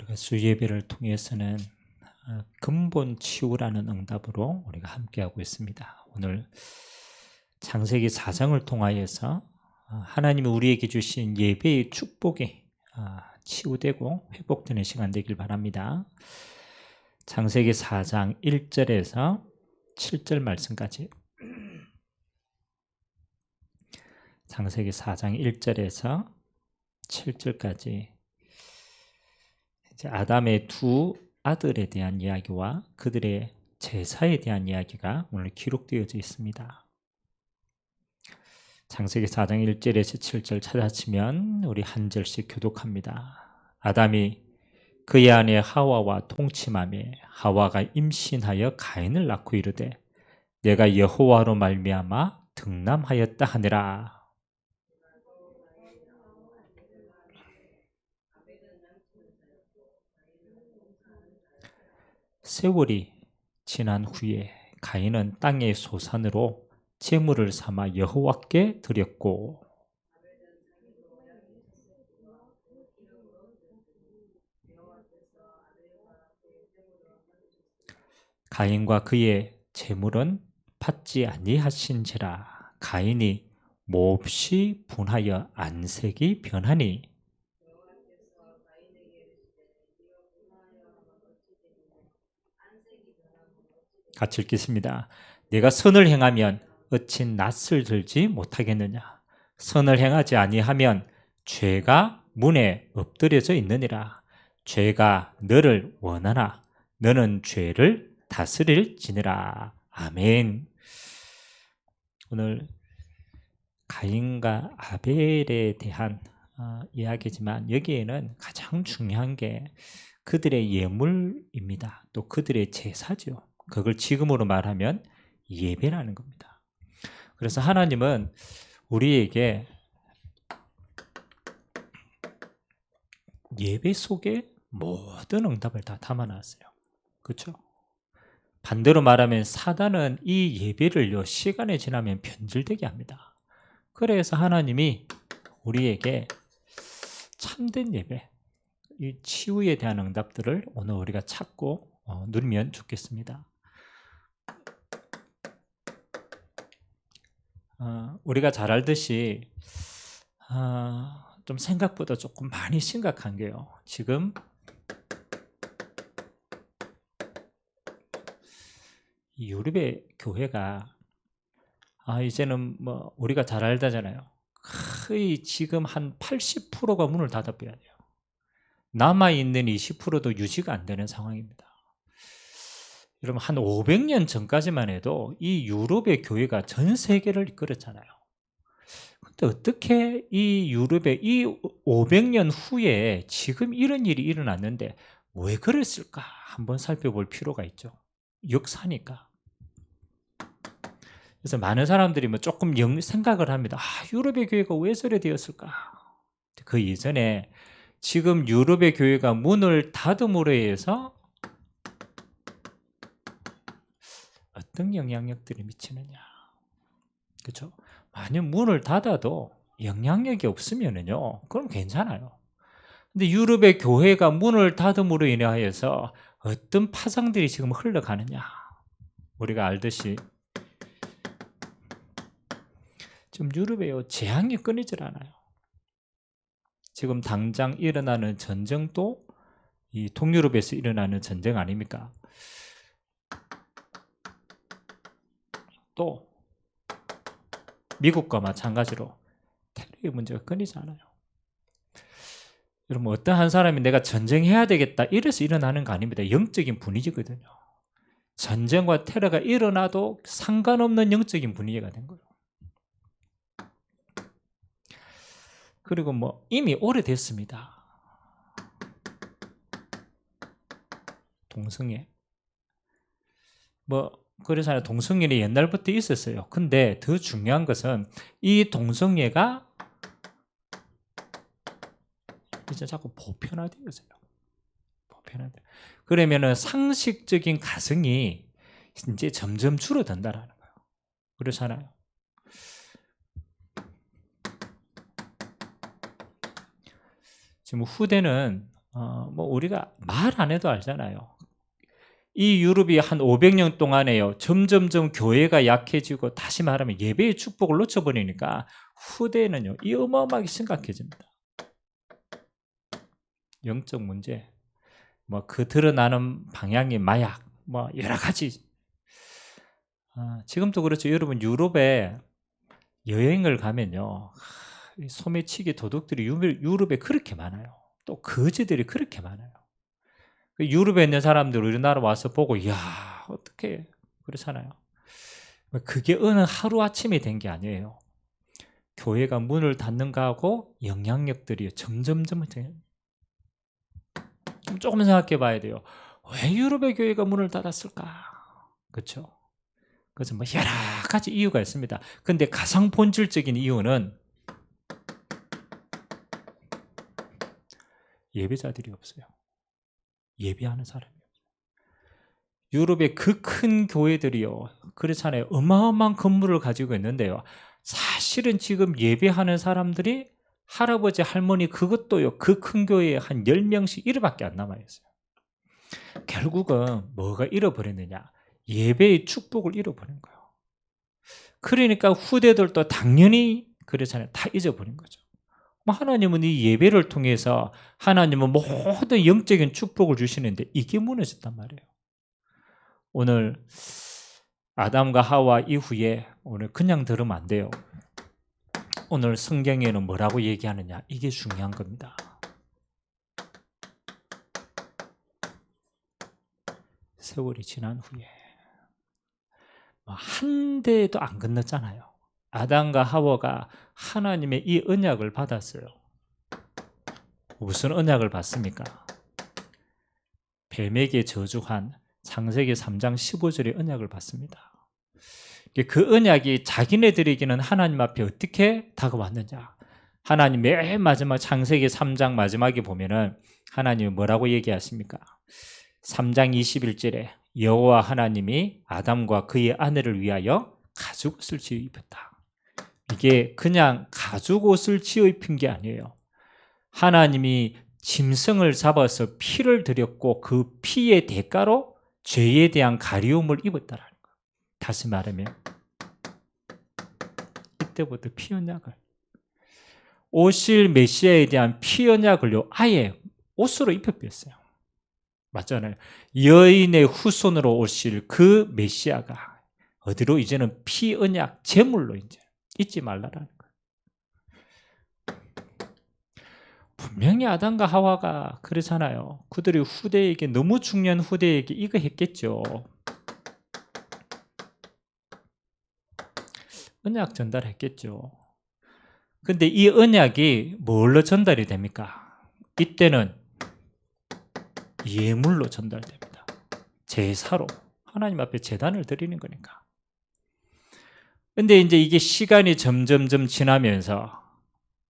우리가 수예배를 통해서는 근본 치유라는 응답으로 우리가 함께하고 있습니다. 오늘 창세기 4장을 통하여서 하나님이 우리에게 주신 예배의 축복이 치유되고 회복되는 시간 되길 바랍니다. 창세기 4장 1절에서 7절 말씀까지, 창세기 4장 1절에서 7절까지 이제 아담의 두 아들에 대한 이야기와 그들의 제사에 대한 이야기가 오늘 기록되어져 있습니다. 창세기 4장 1절에서 7절 찾아치면 우리 한 절씩 교독합니다. 아담이 그의 아내 하와와 통침하매 하와가 임신하여 가인을 낳고 이르되 내가 여호와로 말미암아 등남하였다 하니라. 세월이 지난 후에 가인은 땅의 소산으로 제물을 삼아 여호와께 드렸고, 가인과 그의 제물은 받지 아니하신지라. 가인이 몹시 분하여 안색이 변하니, 같이 읽겠습니다. 내가 선을 행하면 어찌 낯을 들지 못하겠느냐. 선을 행하지 아니하면 죄가 문에 엎드려져 있느니라. 죄가 너를 원하나 너는 죄를 다스릴지니라. 아멘. 오늘 가인과 아벨에 대한 이야기지만 여기에는 가장 중요한 게 그들의 예물입니다. 또 그들의 제사죠. 그걸 지금으로 말하면 예배라는 겁니다. 그래서 하나님은 우리에게 예배 속에 모든 응답을 다 담아놨어요. 그렇죠? 반대로 말하면 사단은 이 예배를요, 시간이 지나면 변질되게 합니다. 그래서 하나님이 우리에게 참된 예배, 이 치유에 대한 응답들을 오늘 우리가 찾고 누리면 좋겠습니다. 우리가 잘 알듯이 좀 생각보다 조금 많이 심각한 게요. 지금 유럽의 교회가 이제는 뭐 우리가 잘 알다잖아요. 거의 지금 한 80%가 문을 닫아버려야 돼요. 남아있는 20%도 유지가 안 되는 상황입니다. 여러분, 한 500년 전까지만 해도 이 유럽의 교회가 전 세계를 이끌었잖아요. 근데 어떻게 이 유럽의 이 500년 후에 지금 이런 일이 일어났는데 왜 그랬을까? 한번 살펴볼 필요가 있죠. 역사니까. 그래서 많은 사람들이 뭐 조금 생각을 합니다. 유럽의 교회가 왜 저래 되었을까? 그 이전에 지금 유럽의 교회가 문을 닫음으로 해서 어떤 영향력들이 미치느냐. 그렇죠? 만약 문을 닫아도 영향력이 없으면은요, 그럼 괜찮아요. 근데 유럽의 교회가 문을 닫음으로 인하여서 어떤 파장들이 지금 흘러가느냐. 우리가 알듯이 지금 유럽에요, 재앙이 끊이질 않아요. 지금 당장 일어나는 전쟁도 이 동유럽에서 일어나는 전쟁 아닙니까? 또 미국과 마찬가지로 테러의 문제가 끊이지 않아요. 여러분, 어떤 한 사람이 내가 전쟁해야 되겠다 이래서 일어나는 거 아닙니다. 영적인 분위기거든요. 전쟁과 테러가 일어나도 상관없는 영적인 분위기가 된 거예요. 그리고 뭐 이미 오래됐습니다. 동성애. 뭐 그래서 동성애는 옛날부터 있었어요. 근데 더 중요한 것은 이 동성애가 이제 자꾸 보편화되어서요. 그러면은 상식적인 가정이 이제 점점 줄어든다라는 거예요. 그렇잖아요. 지금 후대는 뭐 우리가 말 안 해도 알잖아요. 이 유럽이 한 500년 동안에요. 점점점 교회가 약해지고 다시 말하면 예배의 축복을 놓쳐버리니까 후대에는요. 이 어마어마하게 심각해집니다. 영적 문제, 뭐 그 드러나는 방향이 마약, 뭐 여러 가지. 지금도 그렇죠. 여러분 유럽에 여행을 가면요. 소매치기 도둑들이 유럽에 그렇게 많아요. 또 거지들이 그렇게 많아요. 유럽에 있는 사람들 우리나라 와서 보고 이야 어떻게 그렇잖아요. 그게 어느 하루아침에 된 게 아니에요. 교회가 문을 닫는가 하고 영향력들이 점점점 조금 생각해 봐야 돼요. 왜 유럽의 교회가 문을 닫았을까? 그렇죠? 그래서 뭐 여러 가지 이유가 있습니다. 근데 가장 본질적인 이유는 예배자들이 없어요. 예배하는 사람이 없어요. 유럽의 그 큰 교회들이요. 그렇잖아요. 어마어마한 건물을 가지고 있는데요. 사실은 지금 예배하는 사람들이 할아버지, 할머니 그것도요. 그 큰 교회에 한 10명씩 이렇게밖에 안 남아있어요. 결국은 뭐가 잃어버렸느냐. 예배의 축복을 잃어버린 거예요. 그러니까 후대들도 당연히 그렇잖아요. 다 잊어버린 거죠. 하나님은 이 예배를 통해서 하나님은 모든 영적인 축복을 주시는데 이게 무너졌단 말이에요. 오늘 아담과 하와 이후에 오늘 그냥 들으면 안 돼요. 오늘 성경에는 뭐라고 얘기하느냐 이게 중요한 겁니다. 세월이 지난 후에 한 대도 안 건넜잖아요. 아담과 하와가 하나님의 이 언약을 받았어요. 무슨 언약을 받습니까? 뱀에게 저주한 창세기 3장 15절의 언약을 받습니다. 그 언약이 자기네들에게는 하나님 앞에 어떻게 다가왔느냐. 하나님 맨 마지막 창세기 3장 마지막에 보면은 하나님이 뭐라고 얘기하십니까? 3장 21절에 여호와 하나님이 아담과 그의 아내를 위하여 가죽옷을 지어 입혔다. 이게 그냥 가죽옷을 지어 입힌 게 아니에요. 하나님이 짐승을 잡아서 피를 드렸고 그 피의 대가로 죄에 대한 가리움을 입었다라는 거예요. 다시 말하면 이때부터 피 언약을 오실 메시아에 대한 피 언약을요 아예 옷으로 입혀버렸어요. 맞잖아요. 여인의 후손으로 오실 그 메시아가 어디로 이제는 피 언약 제물로 이제 잊지 말라라는 거예요. 분명히 아담과 하와가 그렇잖아요. 그들이 후대에게 너무 중요한 후대에게 이거 했겠죠. 언약 전달했겠죠. 근데 이 언약이 뭘로 전달이 됩니까? 이때는 예물로 전달됩니다. 제사로 하나님 앞에 제단을 드리는 거니까. 근데 이제 이게 시간이 점점점 지나면서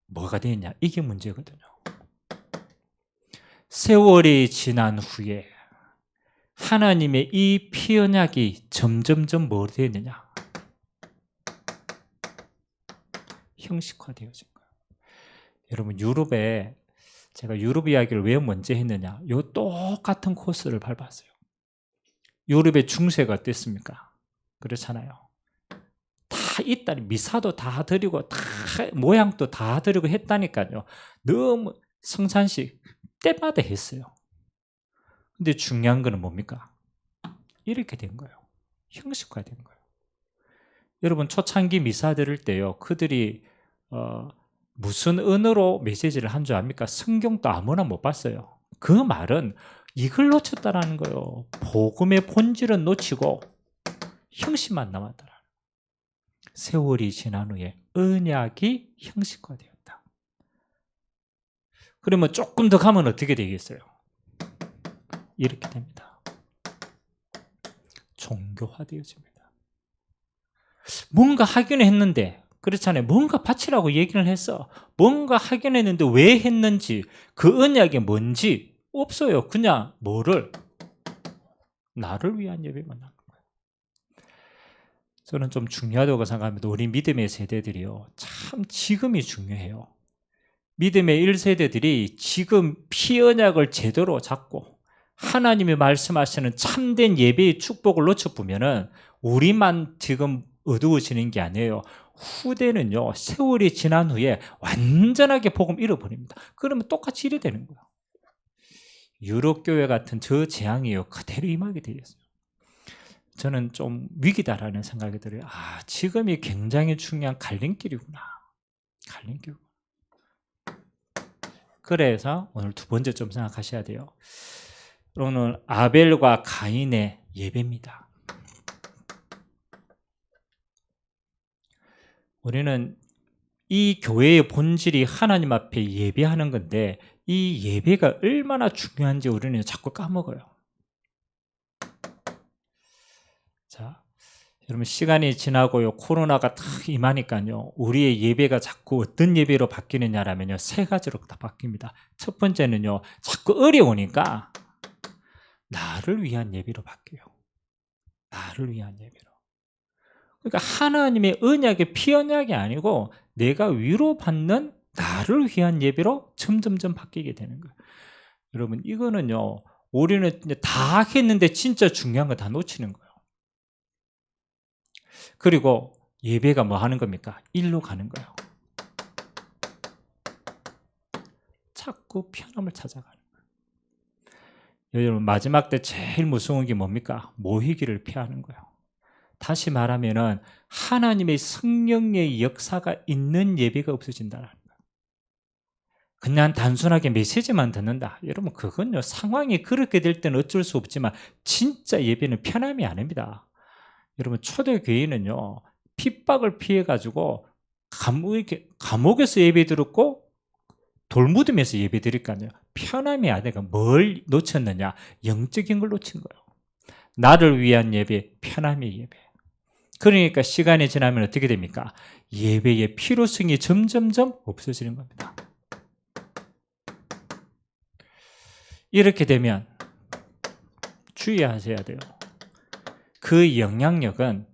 뭐가 되냐? 이게 문제거든요. 세월이 지난 후에 하나님의 이 피 언약이 점점점 뭐 되느냐? 형식화되어진 거예요. 여러분 유럽에 제가 유럽 이야기를 왜 먼저 했느냐? 요 똑같은 코스를 밟았어요. 유럽의 중세가 어땠습니까? 그렇잖아요. 다 있다니 미사도 다 드리고 다 모양도 다 드리고 했다니까요. 너무 성찬식 때마다 했어요. 근데 중요한 거는 뭡니까? 이렇게 된 거예요. 형식화된 거예요. 여러분 초창기 미사 드릴 때요. 그들이 무슨 언어로 메시지를 한 줄 압니까? 성경도 아무나 못 봤어요. 그 말은 이걸 놓쳤다라는 거예요. 복음의 본질은 놓치고 형식만 남았다라는 거예요. 세월이 지난 후에 언약이 형식화되었다. 그러면 조금 더 가면 어떻게 되겠어요? 이렇게 됩니다. 종교화되어집니다. 뭔가 하긴 했는데 그렇잖아요. 뭔가 바치라고 얘기를 했어. 뭔가 하긴 했는데 왜 했는지 그 언약이 뭔지 없어요. 그냥 뭐를 나를 위한 예배만 하는 거예요. 저는 좀 중요하다고 생각합니다. 우리 믿음의 세대들이요. 참 지금이 중요해요. 믿음의 1세대들이 지금 피 언약을 제대로 잡고 하나님이 말씀하시는 참된 예배의 축복을 놓쳐보면은 우리만 지금 어두워지는 게 아니에요. 후대는요, 세월이 지난 후에 완전하게 복음 잃어버립니다. 그러면 똑같이 이래 되는 거예요. 유럽교회 같은 저 재앙이요, 그대로 임하게 되겠어요. 저는 좀 위기다라는 생각이 들어요. 지금이 굉장히 중요한 갈림길이구나. 갈림길. 그래서 오늘 두 번째 좀 생각하셔야 돼요. 오늘 아벨과 가인의 예배입니다. 우리는 이 교회의 본질이 하나님 앞에 예배하는 건데 이 예배가 얼마나 중요한지 우리는 자꾸 까먹어요. 자, 여러분 시간이 지나고요, 코로나가 탁 임하니까요, 우리의 예배가 자꾸 어떤 예배로 바뀌느냐라면요, 세 가지로 다 바뀝니다. 첫 번째는요, 자꾸 어려우니까 나를 위한 예배로 바뀌어요. 나를 위한 예배로. 그러니까 하나님의 언약의 피언약이 아니고 내가 위로받는 나를 위한 예배로 점점점 바뀌게 되는 거예요. 여러분 이거는요, 우리는 다 했는데 진짜 중요한 거 다 놓치는 거예요. 그리고 예배가 뭐 하는 겁니까? 일로 가는 거예요. 자꾸 편함을 찾아가는 거예요. 여러분 마지막 때 제일 무서운 게 뭡니까? 모이기를 피하는 거예요. 다시 말하면은 하나님의 성령의 역사가 있는 예배가 없어진다는 거예요. 그냥 단순하게 메시지만 듣는다. 여러분 그건요, 상황이 그렇게 될 때는 어쩔 수 없지만 진짜 예배는 편함이 아닙니다. 여러분 초대교회는요, 핍박을 피해가지고 감옥에서 예배 드렸고 돌무덤에서 예배 드릴까요? 편함이 아니라 뭘 놓쳤느냐? 영적인 걸 놓친 거예요. 나를 위한 예배, 편함의 예배. 그러니까 시간이 지나면 어떻게 됩니까? 예배의 필요성이 점점점 없어지는 겁니다. 이렇게 되면 주의하셔야 돼요. 그 영향력은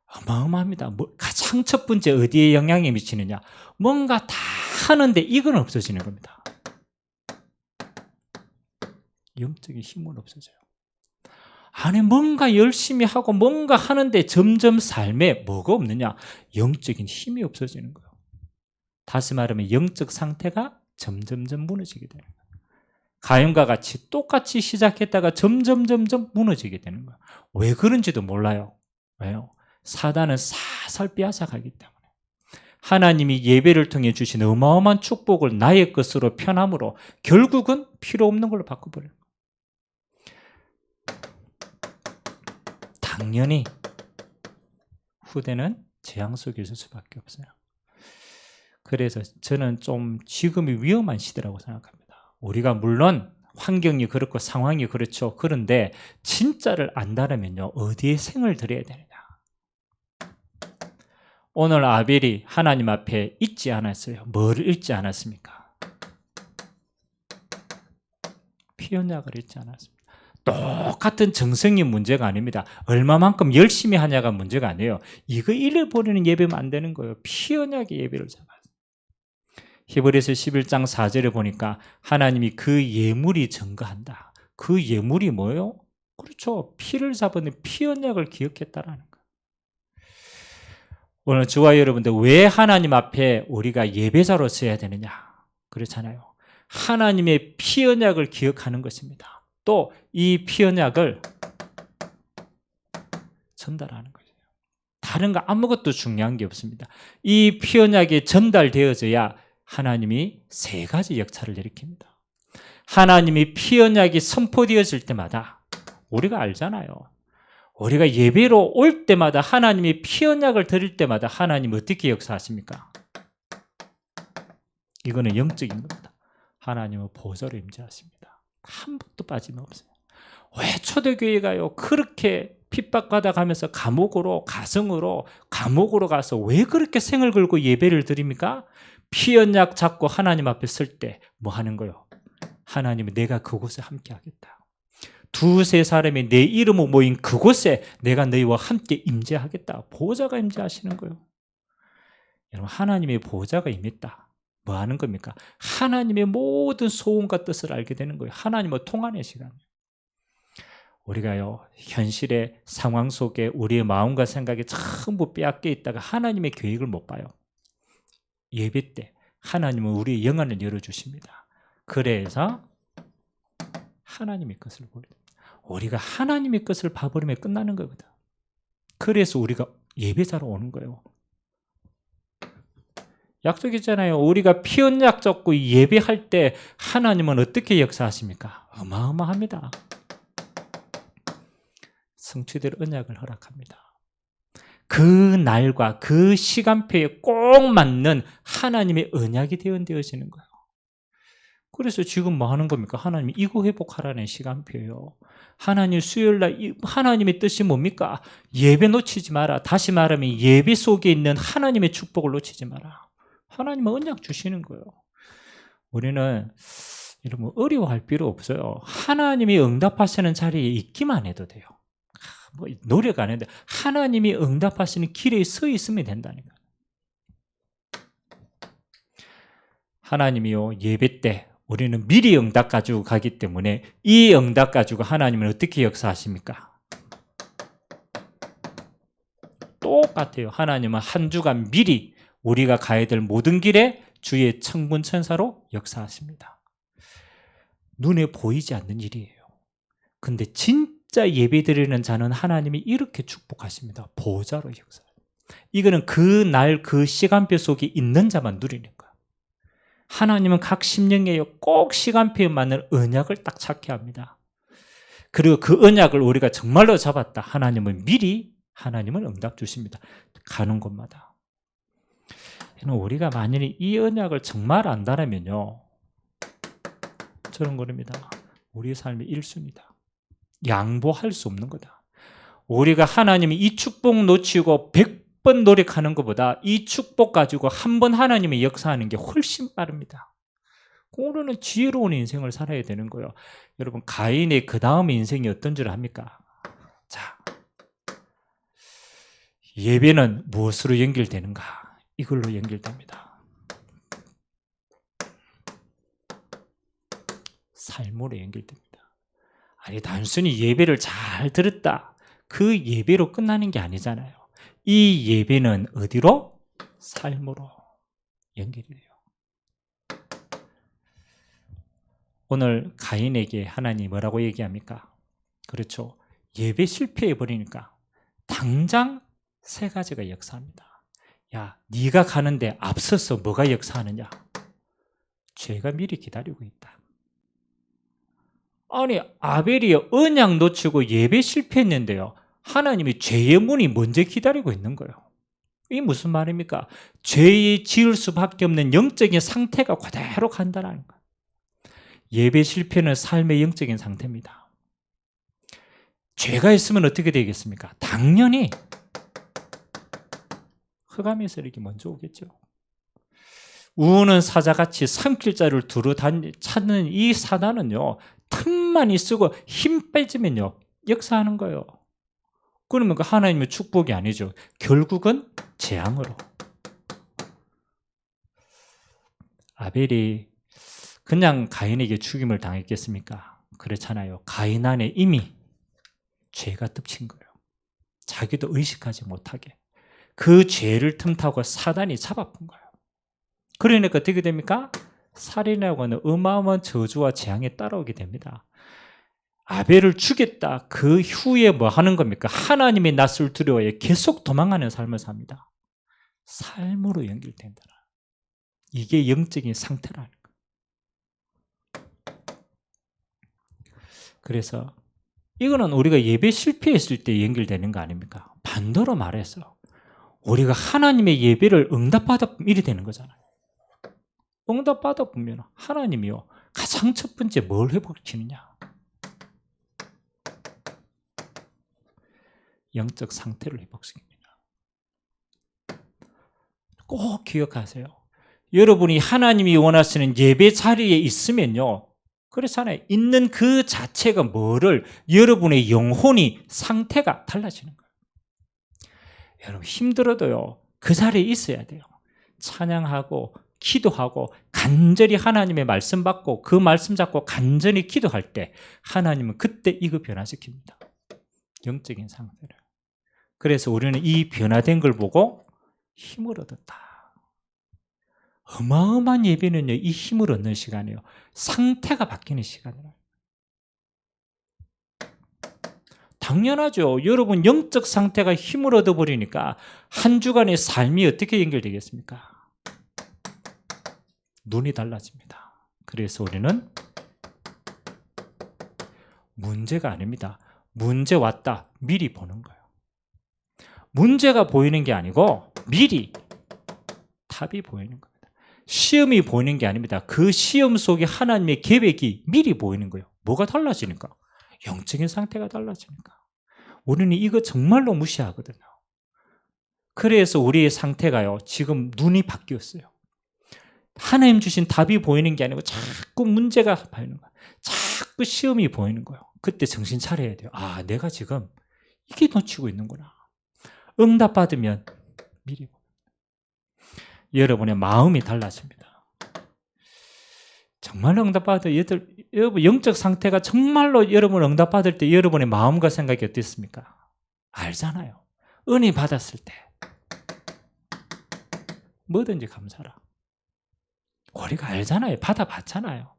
어마어마합니다. 가장 첫 번째 어디에 영향이 미치느냐? 뭔가 다 하는데 이건 없어지는 겁니다. 영적인 힘은 없어져요. 안에 뭔가 열심히 하고 뭔가 하는데 점점 삶에 뭐가 없느냐? 영적인 힘이 없어지는 거예요. 다시 말하면 영적 상태가 점점점 무너지게 되는 거예요. 가인과 같이 똑같이 시작했다가 점점 무너지게 되는 거예요. 왜 그런지도 몰라요. 왜요? 사단은 살살 빼앗아가기 때문에. 하나님이 예배를 통해 주신 어마어마한 축복을 나의 것으로 편함으로 결국은 필요 없는 걸로 바꿔버려요. 당연히 후대는 재앙 속에 있을 수밖에 없어요. 그래서 저는 좀 지금이 위험한 시대라고 생각합니다. 우리가 물론 환경이 그렇고 상황이 그렇죠. 그런데 진짜를 안다면요, 어디에 생을 들여야 되느냐. 오늘 아벨이 하나님 앞에 잊지 않았어요. 뭘 잊지 않았습니까? 피 언약을 잊지 않았습니다. 똑같은 정성이 문제가 아닙니다. 얼마만큼 열심히 하냐가 문제가 아니에요. 이거 잃어버리는 예배면 안 되는 거예요. 피 언약의 예배를 잡아요. 히브리서 11장 4절에 보니까 하나님이 그 예물이 증거한다. 그 예물이 뭐예요? 그렇죠. 피를 잡은 피 언약을 기억했다라는 거예요. 오늘 저와 여러분들 왜 하나님 앞에 우리가 예배자로 서야 되느냐? 그렇잖아요. 하나님의 피 언약을 기억하는 것입니다. 또 이 피 언약을 전달하는 거예요. 다른 거 아무것도 중요한 게 없습니다. 이 피 언약이 전달되어져야 하나님이 세 가지 역사를 일으킵니다. 하나님이 피 언약이 선포되어질 때마다 우리가 알잖아요. 우리가 예배로 올 때마다 하나님이 피 언약을 드릴 때마다 하나님 어떻게 역사하십니까? 이거는 영적인 겁니다. 하나님은 보좌로 임재하십니다. 한 번도 빠짐없어요. 왜 초대교회가요 그렇게 핍박받아 가면서 감옥으로 가서 왜 그렇게 생을 걸고 예배를 드립니까? 피 언약 잡고 하나님 앞에 설 때 뭐 하는 거요? 하나님은 내가 그곳에 함께 하겠다. 두세 사람이 내 이름으로 모인 그곳에 내가 너희와 함께 임재하겠다. 보호자가 임재하시는 거예요. 여러분 하나님의 보호자가 임했다. 뭐 하는 겁니까? 하나님의 모든 소원과 뜻을 알게 되는 거예요. 하나님과 통하는 시간. 우리가요, 현실의 상황 속에 우리의 마음과 생각이 전부 빼앗겨 있다가 하나님의 계획을 못 봐요. 예배 때 하나님은 우리의 영안을 열어주십니다. 그래서 하나님의 것을 보려. 우리가 하나님의 것을 봐버리면 끝나는 거거든. 그래서 우리가 예배자로 오는 거예요. 약속 있잖아요. 우리가 피언약 잡고 예배할 때 하나님은 어떻게 역사하십니까? 어마어마합니다. 성취될 언약을 허락합니다. 그 날과 그 시간표에 꼭 맞는 하나님의 언약이 되어지는 거예요. 그래서 지금 뭐 하는 겁니까? 하나님이 이거 회복하라는 시간표예요. 하나님 수요일날 하나님의 뜻이 뭡니까? 예배 놓치지 마라. 다시 말하면 예배 속에 있는 하나님의 축복을 놓치지 마라. 하나님은 언약 주시는 거예요. 우리는 여러분 어려워할 필요 없어요. 하나님이 응답하시는 자리에 있기만 해도 돼요. 뭐 노력 안 했는데 하나님이 응답하시는 길에 서 있으면 된다니까. 하나님이요, 예배 때 우리는 미리 응답 가지고 가기 때문에 이 응답 가지고 하나님은 어떻게 역사하십니까? 똑같아요. 하나님은 한 주간 미리 우리가 가야 될 모든 길에 주의 천군 천사로 역사하십니다. 눈에 보이지 않는 일이에요. 근데 진짜 예배드리는 자는 하나님이 이렇게 축복하십니다. 보좌로 역사. 이거는 그 날 그 시간표 속에 있는 자만 누리는 거예요. 하나님은 각 심령에 꼭 시간표에 맞는 언약을 딱 찾게 합니다. 그리고 그 언약을 우리가 정말로 잡았다. 하나님은 미리 하나님은 응답 주십니다. 가는 곳마다. 우리가 만약에 이 언약을 정말 안다면요, 저런 겁니다. 우리의 삶의 1순위다. 양보할 수 없는 거다. 우리가 하나님이 이 축복 놓치고 100번 노력하는 것보다 이 축복 가지고 한 번 하나님의 역사하는 게 훨씬 빠릅니다. 우리는 지혜로운 인생을 살아야 되는 거예요. 여러분, 가인의 그 다음 인생이 어떤 줄 압니까? 자, 예배는 무엇으로 연결되는가? 이걸로 연결됩니다. 삶으로 연결됩니다. 아니, 단순히 예배를 잘 들었다, 그 예배로 끝나는 게 아니잖아요. 이 예배는 어디로? 삶으로 연결이 돼요. 오늘 가인에게 하나님이 뭐라고 얘기합니까? 그렇죠. 예배 실패해버리니까 당장 세 가지가 역사합니다. 야, 네가 가는데 앞서서 뭐가 역사하느냐? 죄가 미리 기다리고 있다. 아니, 아벨이 언약 놓치고 예배 실패했는데요, 하나님이 죄의 문이 먼저 기다리고 있는 거예요. 이게 무슨 말입니까? 죄에 지을 수밖에 없는 영적인 상태가 그대로 간다는 거예요. 예배 실패는 삶의 영적인 상태입니다. 죄가 있으면 어떻게 되겠습니까? 당연히 흑암의 세력이 먼저 오겠죠. 우는 사자같이 삼킬 자를 두루 찾는 이 사단은요, 틈만이 쓰고 힘 빼지면요 역사하는 거예요. 그러면 그 하나님의 축복이 아니죠. 결국은 재앙으로. 아벨이 그냥 가인에게 죽임을 당했겠습니까? 그렇잖아요. 가인 안에 이미 죄가 덮친 거예요. 자기도 의식하지 못하게. 그 죄를 틈타고 사단이 잡아본 거예요. 그러니까 어떻게 됩니까? 살인이라고 하는 어마어마한 저주와 재앙에 따라오게 됩니다. 아벨을 죽였다. 그 후에 뭐 하는 겁니까? 하나님의 낯을 두려워해 계속 도망가는 삶을 삽니다. 삶으로 연결된다. 이게 영적인 상태라는 거예요. 그래서 이거는 우리가 예배 실패했을 때 연결되는 거 아닙니까? 반대로 말해서 우리가 하나님의 예배를 응답받아 이리 되는 거잖아요. 응답받아 보면 하나님이요, 가장 첫 번째 뭘 회복시키느냐? 영적 상태를 회복시킵니다. 꼭 기억하세요. 여러분이 하나님이 원하시는 예배 자리에 있으면요, 그렇잖아요. 있는 그 자체가 뭐를, 여러분의 영혼이 상태가 달라지는 거예요. 여러분 힘들어도요, 그 자리에 있어야 돼요. 찬양하고 기도하고 간절히 하나님의 말씀 받고 그 말씀 잡고 간절히 기도할 때 하나님은 그때 이거 변화시킵니다. 영적인 상태를. 그래서 우리는 이 변화된 걸 보고 힘을 얻었다. 어마어마한 예배는요, 이 힘을 얻는 시간이에요. 상태가 바뀌는 시간이에요. 당연하죠. 여러분 영적 상태가 힘을 얻어버리니까 한 주간의 삶이 어떻게 연결되겠습니까? 눈이 달라집니다. 그래서 우리는 문제가 아닙니다. 문제 왔다. 미리 보는 거예요. 문제가 보이는 게 아니고 미리 답이 보이는 겁니다. 시험이 보이는 게 아닙니다. 그 시험 속에 하나님의 계획이 미리 보이는 거예요. 뭐가 달라지니까? 영적인 상태가 달라지니까. 우리는 이거 정말로 무시하거든요. 그래서 우리의 상태가요, 지금 눈이 바뀌었어요. 하나님 주신 답이 보이는 게 아니고 자꾸 문제가 보이는 거예요. 자꾸 시험이 보이는 거예요. 그때 정신 차려야 돼요. 아, 내가 지금 이게 놓치고 있는구나. 응답 받으면 미리 여러분의 마음이 달라집니다. 정말로 응답 받을 여러분 영적 상태가 정말로 여러분 응답 받을 때 여러분의 마음과 생각이 어땠습니까? 알잖아요. 은혜 받았을 때 뭐든지 감사라. 우리가 알잖아요. 받아봤잖아요.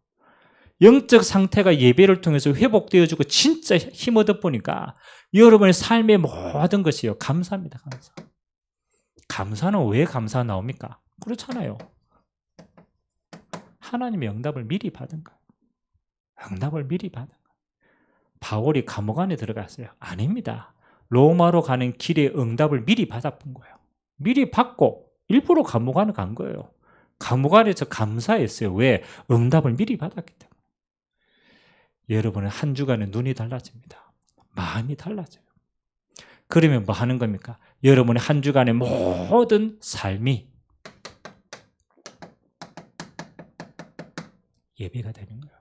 영적 상태가 예배를 통해서 회복되어지고 진짜 힘 얻어보니까 여러분의 삶의 모든 것이요, 감사합니다. 감사. 감사는 왜 감사 나옵니까? 그렇잖아요. 하나님의 응답을 미리 받은 거예요. 응답을 미리 받은 거예요. 바울이 감옥 안에 들어갔어요? 아닙니다. 로마로 가는 길에 응답을 미리 받아본 거예요. 미리 받고 일부러 감옥 안에 간 거예요. 감옥 안에서 감사했어요. 왜? 응답을 미리 받았기 때문에. 여러분은 한 주간의 눈이 달라집니다. 마음이 달라져요. 그러면 뭐 하는 겁니까? 여러분의 한 주간의 모든 삶이 예배가 되는 거예요.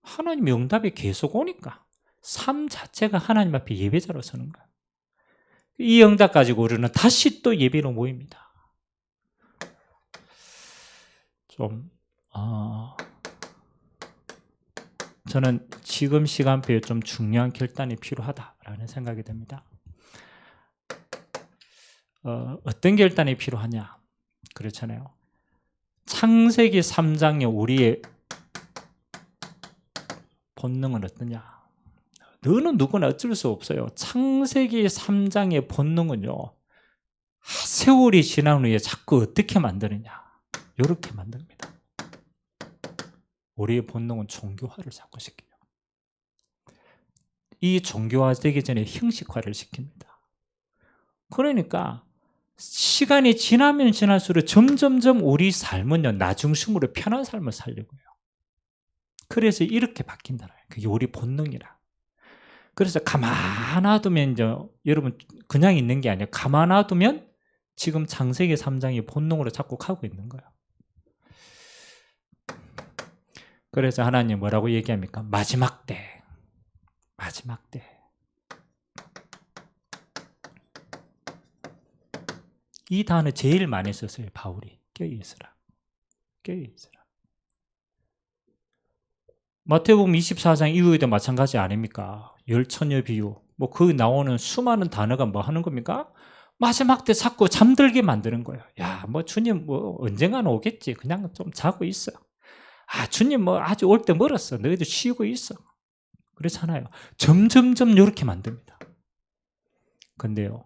하나님의 응답이 계속 오니까 삶 자체가 하나님 앞에 예배자로 서는 거예요. 이 응답 가지고 우리는 다시 또 예배로 모입니다. 저는 지금 시간표에 좀 중요한 결단이 필요하다라는 생각이 듭니다. 어떤 결단이 필요하냐? 그렇잖아요. 창세기 3장에 우리의 본능은 어떠냐? 너는 누구나 어쩔 수 없어요. 창세기 3장의 본능은요, 세월이 지난 후에 자꾸 어떻게 만드느냐? 이렇게 만듭니다. 우리의 본능은 종교화를 자꾸 시켜요. 이 종교화되기 전에 형식화를 시킵니다. 그러니까 시간이 지나면 지날수록 점점점 우리 삶은요, 나 중심으로 편한 삶을 살려고 해요. 그래서 이렇게 바뀐다는 거예요. 그게 우리 본능이라. 그래서 가만 놔두면 이제 여러분 그냥 있는 게 아니에요. 가만 놔두면 지금 창세기 3장이 본능으로 자꾸 가고 있는 거예요. 그래서 하나님 뭐라고 얘기합니까? 마지막 때. 마지막 때. 이 단어 제일 많이 썼어요. 바울이. 껴있으라. 껴있으라. 마태복음 24장 이후에도 마찬가지 아닙니까? 열처녀 비유. 뭐 그 나오는 수많은 단어가 뭐 하는 겁니까? 마지막 때 자꾸 잠들게 만드는 거예요. 야, 뭐 주님 뭐 언젠가는 오겠지. 그냥 좀 자고 있어. 아, 주님 뭐 아직 올 때 멀었어. 너희도 쉬고 있어. 그렇잖아요. 점점점 이렇게 만듭니다. 근데요,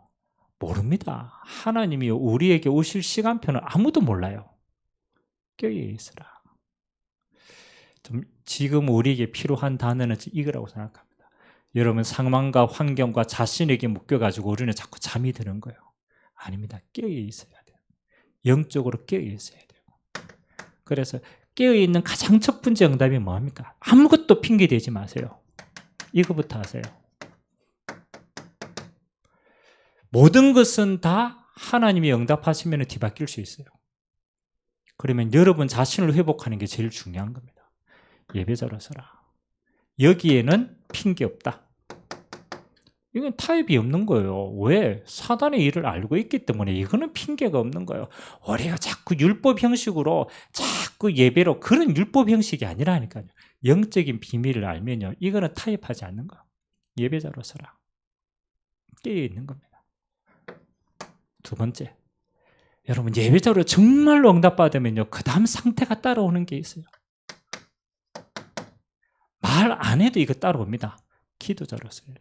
모릅니다. 하나님이 우리에게 오실 시간표는 아무도 몰라요. 껴있 있으라. 좀 지금 우리에게 필요한 단어는 이거라고 생각합니다. 여러분 상황과 환경과 자신에게 묶여가지고 우리는 자꾸 잠이 드는 거예요. 아닙니다. 깨어있어야 돼요. 영적으로 깨어있어야 돼요. 그래서 깨어있는 가장 첫 번째 응답이 뭐합니까? 아무것도 핑계대지 마세요. 이거부터 하세요. 모든 것은 다 하나님이 응답하시면 뒤바뀔 수 있어요. 그러면 여러분 자신을 회복하는 게 제일 중요한 겁니다. 예배자로 서라. 여기에는 핑계 없다. 이건 타협이 없는 거예요. 왜? 사단의 일을 알고 있기 때문에 이거는 핑계가 없는 거예요. 우리가 자꾸 율법 형식으로 자꾸 예배로 그런 율법 형식이 아니라니까요. 영적인 비밀을 알면요. 이거는 타협하지 않는 거예요. 예배자로서라. 깨어 있는 겁니다. 두 번째. 여러분 예배자로 정말로 응답받으면요. 그 다음 상태가 따라오는 게 있어요. 말 안 해도 이거 따라옵니다. 기도자로서요.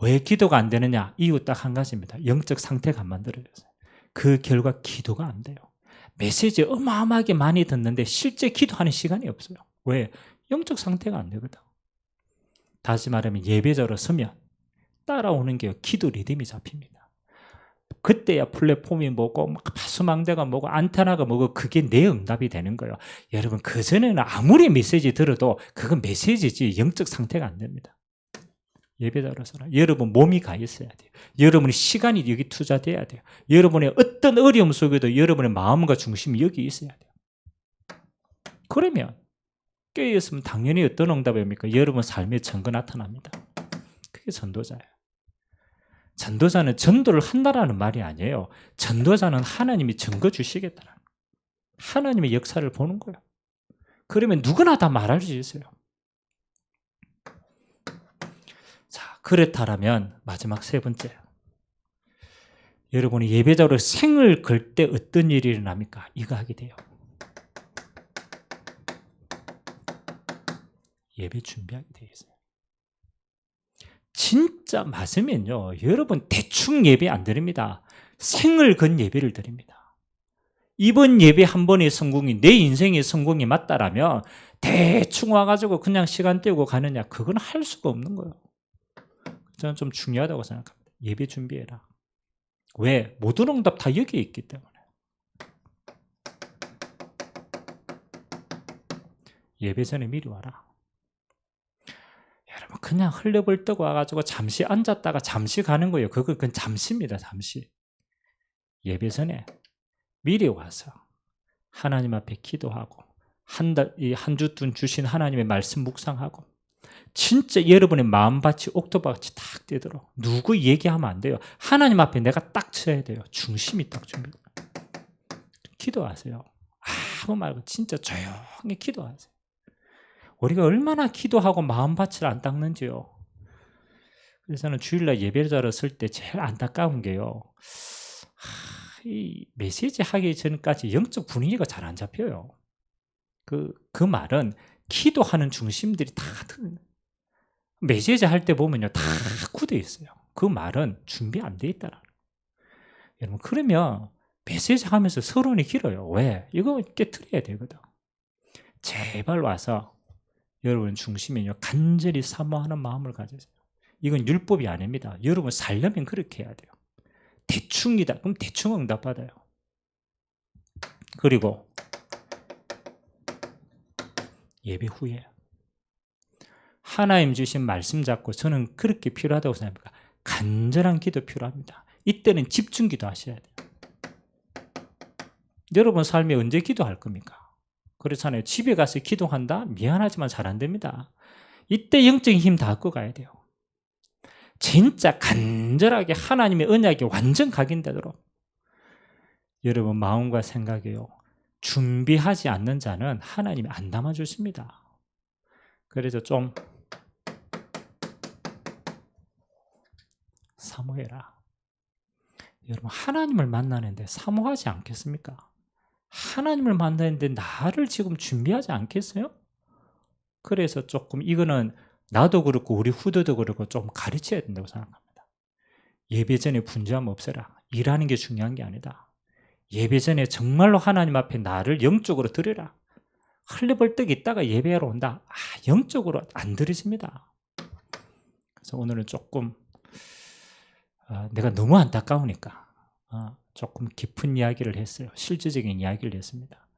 왜 기도가 안 되느냐? 이유 딱 한 가지입니다. 영적 상태가 안 만들어져서. 그 결과 기도가 안 돼요. 메시지 어마어마하게 많이 듣는데 실제 기도하는 시간이 없어요. 왜? 영적 상태가 안 되거든. 다시 말하면 예배자로 서면 따라오는 게 기도 리듬이 잡힙니다. 그때야 플랫폼이 뭐고 파수망대가 뭐고 안테나가 뭐고 그게 내 응답이 되는 거예요. 여러분 그전에는 아무리 메시지 들어도 그건 메시지지 영적 상태가 안 됩니다. 예배자로서는 여러분 몸이 가 있어야 돼요. 여러분의 시간이 여기 투자돼야 돼요. 여러분의 어떤 어려움 속에도 여러분의 마음과 중심이 여기 있어야 돼요. 그러면 깨어있으면 당연히 어떤 응답입니까? 여러분 삶의 증거 나타납니다. 그게 전도자예요. 전도자는 전도를 한다라는 말이 아니에요. 전도자는 하나님이 증거 주시겠다는 하나님의 역사를 보는 거예요. 그러면 누구나 다 말할 수 있어요. 자, 그렇다면 마지막 세 번째. 여러분이 예배자로 생을 걸 때 어떤 일이 일어납니까? 이거 하게 돼요. 예배 준비하게 되어 있어요. 진짜 맞으면요. 여러분 대충 예배 안 드립니다. 생을 건 예배를 드립니다. 이번 예배 한 번의 성공이 내 인생의 성공이 맞다라면 대충 와가지고 그냥 시간 때우고 가느냐 그건 할 수가 없는 거예요. 저는 좀 중요하다고 생각합니다. 예배 준비해라. 왜? 모든 응답 다 여기에 있기 때문에. 예배 전에 미리 와라. 여러분 그냥 흘려벌떡 와가지고 잠시 앉았다가 잠시 가는 거예요. 그건 잠시입니다. 잠시. 예배 전에 미리 와서 하나님 앞에 기도하고 한 주 둔 주신 하나님의 말씀 묵상하고 진짜 여러분의 마음밭이 옥토바같이 딱 되도록 누구 얘기하면 안 돼요. 하나님 앞에 내가 딱 서야 돼요. 중심이 딱 준비. 기도하세요. 아무 말고 진짜 조용히 기도하세요. 우리가 얼마나 기도하고 마음밭을 안 닦는지요. 그래서 저는 주일날 예배자로 설 때 제일 안타까운 게요. 이 메시지 하기 전까지 영적 분위기가 잘 안 잡혀요. 그 말은 기도하는 중심들이 다 메시지 할 때 보면요 다 굳어 있어요. 그 말은 준비 안 돼 있다라. 여러분 그러면 메시지 하면서 서론이 길어요. 왜? 이거 깨트려야 되거든. 제발 와서 여러분 중심에요 간절히 사모하는 마음을 가지세요. 이건 율법이 아닙니다. 여러분 살려면 그렇게 해야 돼요. 대충이다. 그럼 대충 응답받아요. 그리고 예배 후에 하나님 주신 말씀 잡고 저는 그렇게 필요하다고 생각합니다. 간절한 기도 필요합니다. 이때는 집중 기도하셔야 돼요. 여러분 삶에 언제 기도할 겁니까? 그렇잖아요. 집에 가서 기도한다? 미안하지만 잘 안 됩니다. 이때 영적인 힘 다 갖고 가야 돼요. 진짜 간절하게 하나님의 언약이 완전 각인되도록 여러분 마음과 생각이요. 준비하지 않는 자는 하나님이 안 담아주십니다. 그래서 좀 사모해라. 여러분 하나님을 만나는데 사모하지 않겠습니까? 하나님을 만나는데 나를 지금 준비하지 않겠어요? 그래서 조금 이거는 나도 그렇고 우리 후대도 그렇고 좀 가르쳐야 된다고 생각합니다. 예배 전에 분주함 없애라. 일하는 게 중요한 게 아니다. 예배 전에 정말로 하나님 앞에 나를 영적으로 드려라. 흘려벌떡 있다가 예배하러 온다. 영적으로 안 들으십니다. 그래서 오늘은 조금 내가 너무 안타까우니까 조금 깊은 이야기를 했어요. 실제적인 이야기를 했습니다.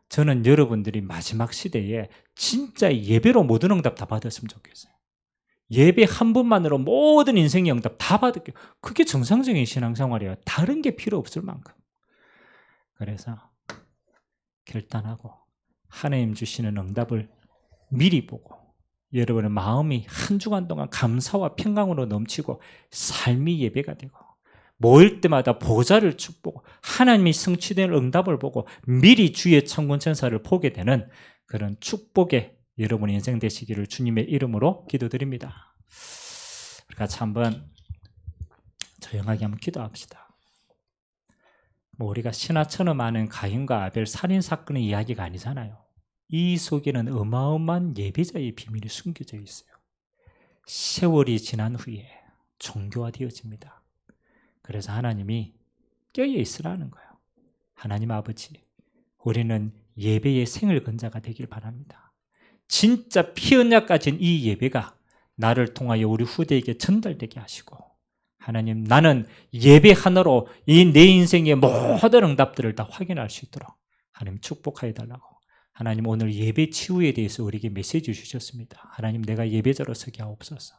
저는 여러분들이 마지막 시대에 진짜 예배로 모든 응답 다 받았으면 좋겠어요. 예배 한 번만으로 모든 인생의 응답 다 받을게요. 그게 정상적인 신앙생활이에요. 다른 게 필요 없을 만큼. 그래서 결단하고 하나님 주시는 응답을 미리 보고 여러분의 마음이 한 주간 동안 감사와 평강으로 넘치고 삶이 예배가 되고 모일 때마다 보좌를 축복하고 하나님이 성취된 응답을 보고 미리 주의 천군 천사를 보게 되는 그런 축복의 여러분의 인생 되시기를 주님의 이름으로 기도드립니다. 같이 한번 조용하게 한번 기도합시다. 우리가 신화처럼 아는 가인과 아벨 살인사건의 이야기가 아니잖아요. 이 속에는 어마어마한 예배자의 비밀이 숨겨져 있어요. 세월이 지난 후에 종교화되어집니다. 그래서 하나님이 깨어있으라는 거예요. 하나님 아버지, 우리는 예배의 생을 건자가 되길 바랍니다. 진짜 피 언약 가진 이 예배가 나를 통하여 우리 후대에게 전달되게 하시고, 하나님, 나는 예배 하나로 이 내 인생의 모든 응답들을 다 확인할 수 있도록 하나님 축복하여 달라고. 하나님, 오늘 예배 치유에 대해서 우리에게 메시지 주셨습니다. 하나님, 내가 예배자로 서게 하옵소서.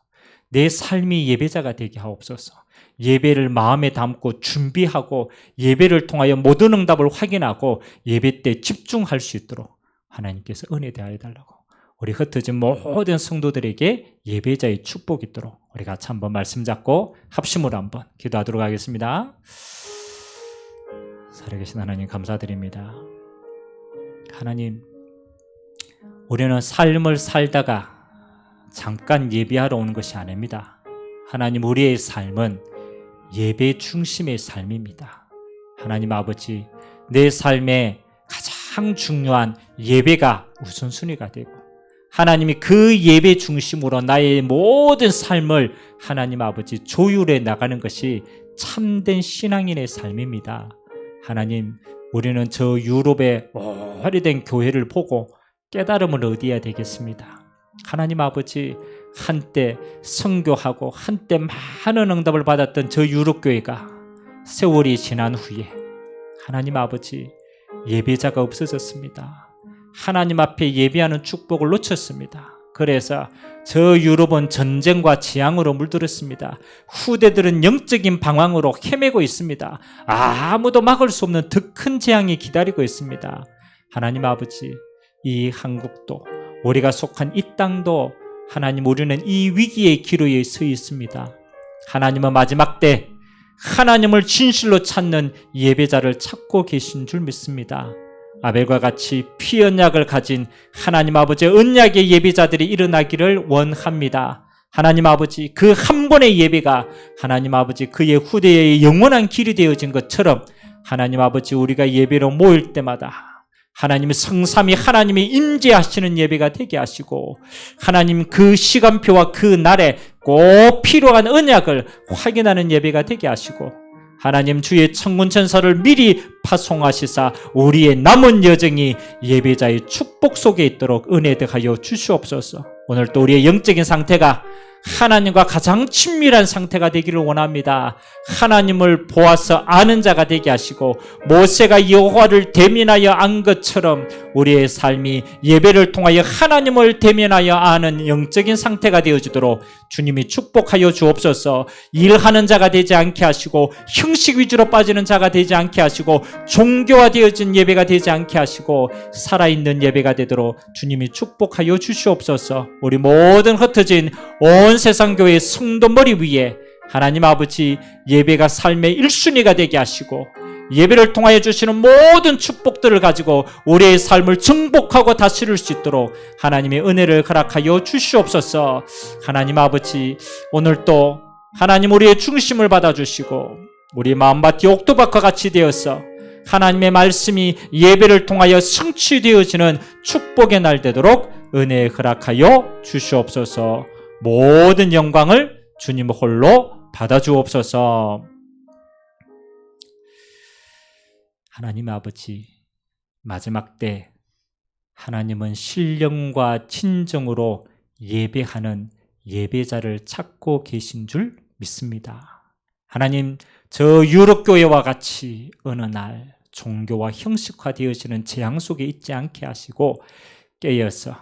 내 삶이 예배자가 되게 하옵소서. 예배를 마음에 담고 준비하고 예배를 통하여 모든 응답을 확인하고 예배 때 집중할 수 있도록 하나님께서 은혜 대하여 달라고. 우리 흩어진 모든 성도들에게 예배자의 축복이 있도록 우리 같이 한번 말씀 잡고 합심으로 한번 기도하도록 하겠습니다. 살아계신 하나님 감사드립니다. 하나님, 우리는 삶을 살다가 잠깐 예배하러 오는 것이 아닙니다. 하나님, 우리의 삶은 예배 중심의 삶입니다. 하나님 아버지, 내 삶에 가장 중요한 예배가 우선순위가 되고 하나님이 그 예배 중심으로 나의 모든 삶을 하나님 아버지 조율해 나가는 것이 참된 신앙인의 삶입니다. 하나님, 우리는 저 유럽의 오래된 교회를 보고 깨달음을 얻어야 되겠습니다. 하나님 아버지, 한때 선교하고 한때 많은 응답을 받았던 저 유럽 교회가 세월이 지난 후에 하나님 아버지 예배자가 없어졌습니다. 하나님 앞에 예배하는 축복을 놓쳤습니다. 그래서 저 유럽은 전쟁과 재앙으로 물들었습니다. 후대들은 영적인 방황으로 헤매고 있습니다. 아무도 막을 수 없는 더 큰 재앙이 기다리고 있습니다. 하나님 아버지, 이 한국도 우리가 속한 이 땅도 하나님, 우리는 이 위기의 기로에 서 있습니다. 하나님은 마지막 때 하나님을 진실로 찾는 예배자를 찾고 계신 줄 믿습니다. 아벨과 같이 피 언약을 가진 하나님 아버지의 언약의 예배자들이 일어나기를 원합니다. 하나님 아버지, 그 한 번의 예배가 하나님 아버지 그의 후대의 영원한 길이 되어진 것처럼 하나님 아버지, 우리가 예배로 모일 때마다 하나님의 성삼위 하나님이 임재하시는 예배가 되게 하시고 하나님 그 시간표와 그 날에 꼭 필요한 언약을 확인하는 예배가 되게 하시고 하나님 주의 천군천사를 미리 파송하시사 우리의 남은 여정이 예배자의 축복 속에 있도록 은혜 더하여 주시옵소서. 오늘 또 우리의 영적인 상태가 하나님과 가장 친밀한 상태가 되기를 원합니다. 하나님을 보아서 아는 자가 되게 하시고 모세가 여호와를 대면하여 안 것처럼 우리의 삶이 예배를 통하여 하나님을 대면하여 아는 영적인 상태가 되어지도록 주님이 축복하여 주옵소서. 일하는 자가 되지 않게 하시고 형식 위주로 빠지는 자가 되지 않게 하시고 종교화되어진 예배가 되지 않게 하시고 살아있는 예배가 되도록 주님이 축복하여 주시옵소서. 우리 모든 흩어진 온 세상 교회의 성도 머리 위에 하나님 아버지 예배가 삶의 1순위가 되게 하시고 예배를 통하여 주시는 모든 축복들을 가지고 우리의 삶을 정복하고 다스릴 수 있도록 하나님의 은혜를 허락하여 주시옵소서. 하나님 아버지, 오늘 또 하나님 우리의 중심을 받아주시고 우리 마음밭이 옥토밭과 같이 되어서 하나님의 말씀이 예배를 통하여 성취되어지는 축복의 날 되도록 은혜 허락하여 주시옵소서. 모든 영광을 주님 홀로 받아주옵소서. 하나님 아버지, 마지막 때 하나님은 신령과 친정으로 예배하는 예배자를 찾고 계신 줄 믿습니다. 하나님, 저 유럽교회와 같이 어느 날 종교와 형식화되어지는 재앙 속에 있지 않게 하시고 깨어서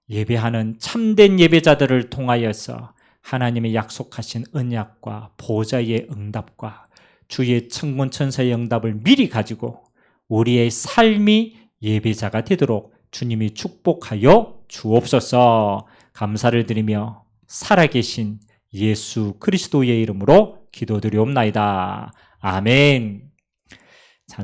예배하는 참된 예배자들을 통하여서 하나님의 약속하신 언약과 보좌의 응답과 주의 천군천사의 응답을 미리 가지고 우리의 삶이 예배자가 되도록 주님이 축복하여 주옵소서. 감사를 드리며 살아계신 예수 그리스도의 이름으로 기도드리옵나이다. 아멘.